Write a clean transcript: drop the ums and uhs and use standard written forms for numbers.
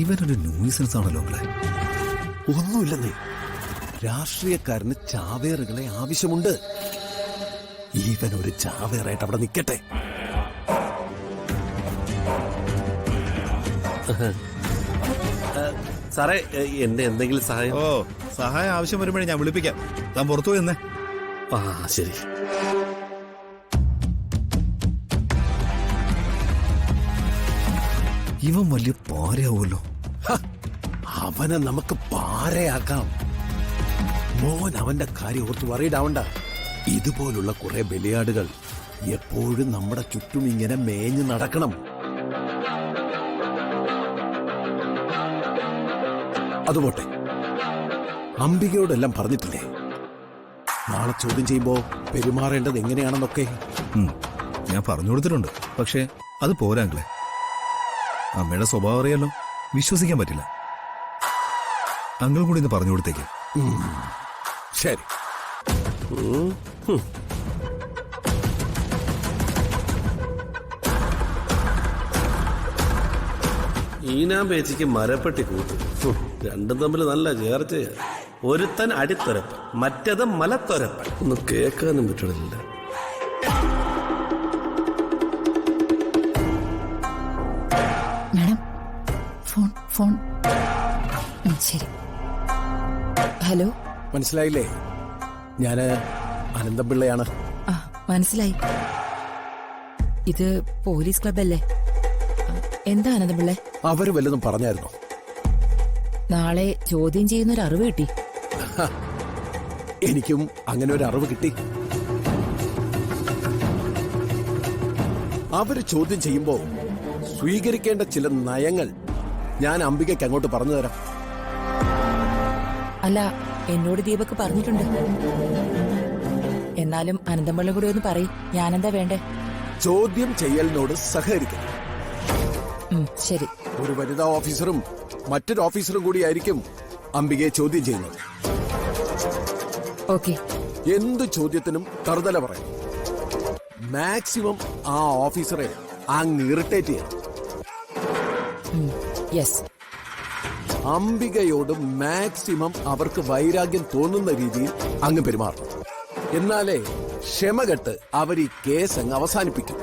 ഇവനൊരു ന്യൂസൻസ് ആണല്ലോ അങ്ങളെ. ഒന്നുമില്ലെന്നേ, രാഷ്ട്രീയക്കാരന് ചാവേറുകളെ ആവശ്യമുണ്ട്. ഇവനൊരു ചാവേറായിട്ട് അവിടെ നിൽക്കട്ടെ. സാറേ, എന്റെ എന്തെങ്കിലും സഹായം? ഓ, സഹായം ആവശ്യം വരുമ്പോഴേ ഞാൻ വിളിപ്പിക്കാം. താൻ പുറത്തു പോയി എന്നേ. ആ ശരി. ഇവൻ വലിയ പാരയാവുമല്ലോ. അവനെ നമുക്ക് പാരയാക്കാം. മോൻ അവന്റെ കാര്യം ഓർത്ത് വറീഡാവണ്ട. ഇതുപോലുള്ള കുറെ ബലിയാടുകൾ എപ്പോഴും നമ്മുടെ ചുറ്റും ഇങ്ങനെ മേഞ്ഞു നടക്കണം. അതുപോട്ടെ, അംബികയോടെല്ലാം പറഞ്ഞിട്ടില്ലേ നാളെ ചോദ്യം ചെയ്യുമ്പോ പെരുമാറേണ്ടത് എങ്ങനെയാണെന്നൊക്കെ? ഞാൻ പറഞ്ഞു കൊടുത്തിട്ടുണ്ട്. പക്ഷേ അത് പോരാങ്ങളെ. അമ്മയുടെ സ്വഭാവം അറിയാലോ, വിശ്വസിക്കാൻ പറ്റില്ല. അങ്ങൾ കൂടി ഇന്ന് പറഞ്ഞു കൊടുത്തേക്ക്. ശരി. ഈനാം പേച്ചിക്ക് മരപ്പെട്ടി കൂട്ടും. രണ്ടും തമ്മിൽ നല്ല ചേർച്ചയാ. ഒരുത്തൻ അടിത്തൊരപ്പൻ, മറ്റത് മലത്തൊരപ്പൻ. ഒന്ന് കേൾക്കാനും പറ്റണില്ല. Madam, phone. ശരി. ഹലോ, മനസ്സിലായില്ലേ? ഞാന് അനന്തപിള്ളയാണ്. ആ മനസ്സിലായി. ഇത് പോലീസ് ക്ലബല്ലേ? എന്താ ആനന്ദപിള്ളേ? അവര് വല്ലതും പറഞ്ഞായിരുന്നോ? നാളെ ചോദ്യം ചെയ്യുന്ന ഒരു അറിവ് കിട്ടി. എനിക്കും അങ്ങനെ ഒരു അറിവ് കിട്ടി. അവര് ചോദ്യം ചെയ്യുമ്പോ സ്വീകരിക്കേണ്ട ചില നയങ്ങൾ ഞാൻ അംബികയ്ക്ക് അങ്ങോട്ട് പറഞ്ഞു തരാം. അല്ല, എന്നോട് ദീപക് പറഞ്ഞിട്ടുണ്ട്. എന്നാലും അനന്തപിള്ള കൂടി ഒന്ന് പറയും. ഞാനെന്താ വേണ്ടേ? ചോദ്യം ചെയ്യലിനോട് സഹകരിക്കണം. ശരി. ഒരു വനിതാ ഓഫീസറും മറ്റൊരു ഓഫീസറും കൂടിയായിരിക്കും അംബികയെ ചോദ്യം ചെയ്യുന്നത്. ഓക്കെ. എന്ത് ചോദ്യത്തിനും തറുതല പറയും. മാക്സിമം ആ ഓഫീസറെ അങ്ങ് ഇറിറ്റേറ്റ് ചെയ്യണം. യെസ്. അംബികയോട് മാക്സിമം അവർക്ക് വൈരാഗ്യം തോന്നുന്ന രീതിയിൽ അങ്ങ് പെരുമാറണം. എന്നാലേ ക്ഷമകെട്ട് അവർ ഈ കേസ് അങ്ങ് അവസാനിപ്പിക്കും.